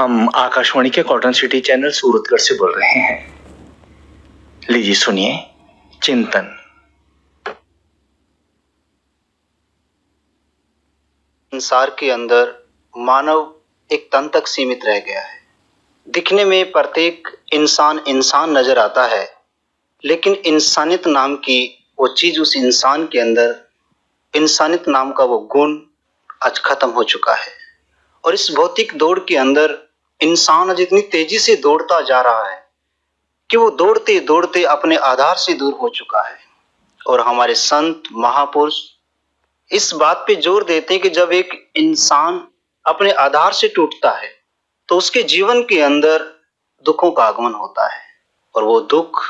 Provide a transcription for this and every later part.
हम आकाशवाणी के cotton city channel Suratgarh से बोल रहे हैं। लीजिए सुनिए चिंतन। संसार के अंदर मानव एक तन तक सीमित रह गया है। दिखने में प्रत्येक इंसान इंसान नजर आता है, लेकिन इंसानियत नाम की वो चीज उस इंसान के अंदर, इंसानियत नाम का वो गुण आज खत्म हो चुका है। और इस भौतिक दौड़ के अंदर इंसान आज इतनी तेजी से दौड़ता जा रहा है कि वो दौड़ते दौड़ते अपने आधार से दूर हो चुका है। और हमारे संत महापुरुष इस बात पे जोर देते हैं कि जब एक इंसान अपने आधार से टूटता है तो उसके जीवन के अंदर दुखों का आगमन होता है, और वो दुख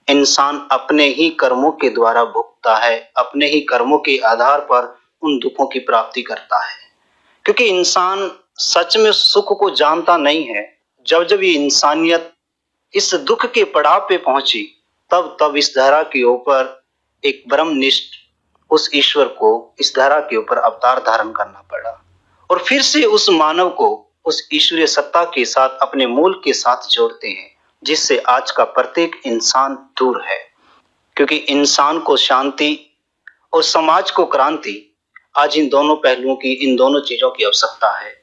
इंसान अपने ही कर्मों के द्वारा भुगतता है, अपने ही कर्मों के आधार पर उन दुखों की प्राप्ति करता है। क्योंकि इंसान सच में सुख को जानता नहीं है। जब जब ये इंसानियत इस दुख के पड़ाव पे पहुंची, तब तब इस धरा के ऊपर एक ब्रह्मनिष्ठ उस ईश्वर को इस धरा के ऊपर अवतार धारण करना पड़ा, और फिर से उस मानव को उस ईश्वरीय सत्ता के साथ, अपने मूल के साथ जोड़ते हैं, जिससे आज का प्रत्येक इंसान दूर है। क्योंकि इंसान को शांति और समाज को क्रांति, आज इन दोनों पहलुओं की, इन दोनों चीजों की आवश्यकता है।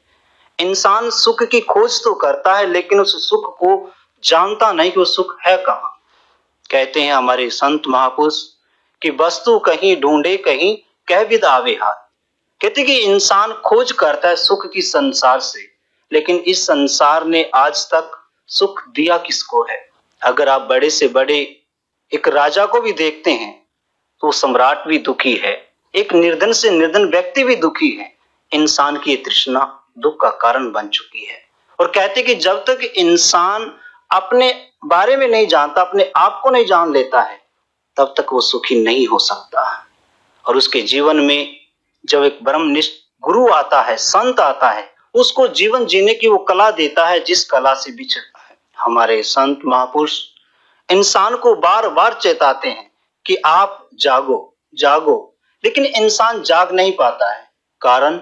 इंसान सुख की खोज तो करता है, लेकिन उस सुख को जानता नहीं कि वो सुख है कहां। कहते हैं हमारे संत महापुरुष कि वस्तु कहीं ढूंढे कहीं कह विद आवे हाथ। कहते कि इंसान खोज करता है सुख की संसार से, लेकिन इस संसार ने आज तक सुख दिया किसको है। अगर आप बड़े से बड़े एक राजा को भी देखते हैं तो सम्राट भी दुखी है, एक निर्धन से निर्धन व्यक्ति भी दुखी है। इंसान की ये तृष्णा दुख का कारण बन चुकी है। और कहते कि जब तक इंसान अपने बारे में नहीं जानता, अपने आप को नहीं जान लेता है, तब तक वो सुखी नहीं हो सकता। और उसके जीवन में जब एक ब्रह्मनिष्ठ गुरु आता है, संत आता है, उसको जीवन जीने की वो कला देता है, जिस कला से बिछड़ता है। हमारे संत महापुरुष इंसान को बार बार चेताते हैं कि आप जागो जागो, लेकिन इंसान जाग नहीं पाता है। कारण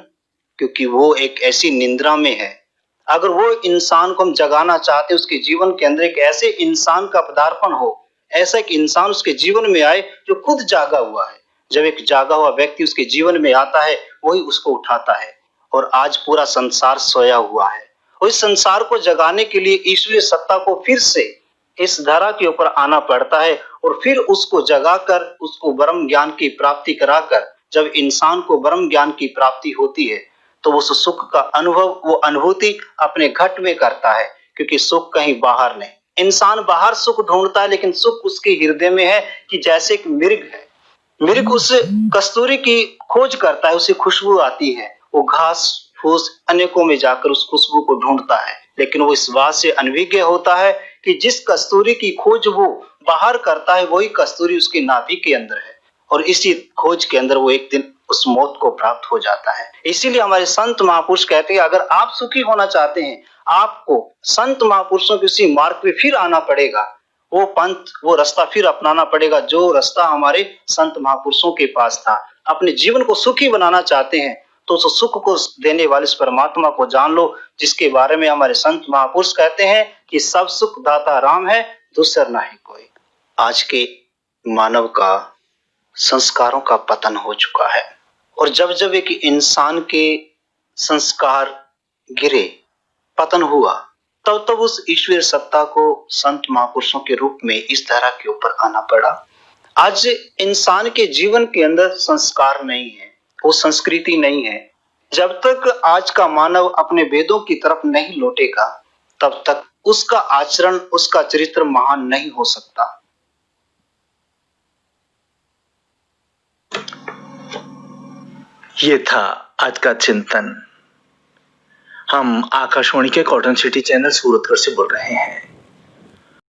क्योंकि वो एक ऐसी निंद्रा में है। अगर वो इंसान को हम जगाना चाहते, उसके जीवन के अंदर एक ऐसे इंसान का पदार्पण हो, ऐसा एक इंसान उसके जीवन में आए जो खुद जागा हुआ है। जब एक जागा हुआ व्यक्ति उसके जीवन में आता है, वही उसको उठाता है। और आज पूरा संसार सोया हुआ है, और इस संसार को जगाने के लिए ईश्वरीय सत्ता को फिर से इस धरा के ऊपर आना पड़ता है, और फिर उसको जगाकर उसको ब्रह्म ज्ञान की प्राप्ति कराकर, जब इंसान को ब्रह्म ज्ञान की प्राप्ति होती है तो उस सुख का अनुभव, वो अनुभूति अपने घट में करता है। क्योंकि सुख कहीं बाहर नहीं। इंसान बाहर सुख ढूंढता है, लेकिन सुख उसके हृदय में है। कि जैसे एक मृग है, मृग उस कस्तूरी की खोज करता है, उसे खुशबू आती है, वो घास फूस अनेकों में जाकर उस खुशबू को ढूंढता है, लेकिन वो इस बात से अनभिज्ञ होता है कि जिस कस्तूरी की खोज वो बाहर करता है, वही कस्तूरी उसके नाभि के अंदर है। और इसी खोज के अंदर वो एक दिन उस मौत को प्राप्त हो जाता है। इसीलिए हमारे संत महापुरुष कहते हैं, अगर आप सुखी होना चाहते हैं, आपको संत महापुरुषों के उसी मार्ग पे फिर आना पड़ेगा। वो पंथ, वो रास्ता फिर अपनाना पड़ेगा, जो रास्ता हमारे संत महापुरुषों के पास था। अपने जीवन को सुखी बनाना चाहते हैं तो उस सुख को देने वाले इस परमात्मा को जान लो, जिसके बारे में हमारे संत महापुरुष कहते हैं कि सब सुख दाता राम है, दूसर नहीं कोई। आज के मानव का संस्कारों का पतन हो चुका है, और जब जब एक इंसान के संस्कार गिरे, पतन हुआ, तब तब उस ईश्वरीय सत्ता को संत महापुरुषों के रूप में इस धरा के ऊपर आना पड़ा। आज इंसान के जीवन के अंदर संस्कार नहीं है, वो संस्कृति नहीं है। जब तक आज का मानव अपने वेदों की तरफ नहीं लौटेगा, तब तक उसका आचरण, उसका चरित्र महान नहीं हो सकता। ये था आज का चिंतन। हम आकाशवाणी के कॉटन सिटी चैनल सूरतगढ़ से बोल रहे हैं।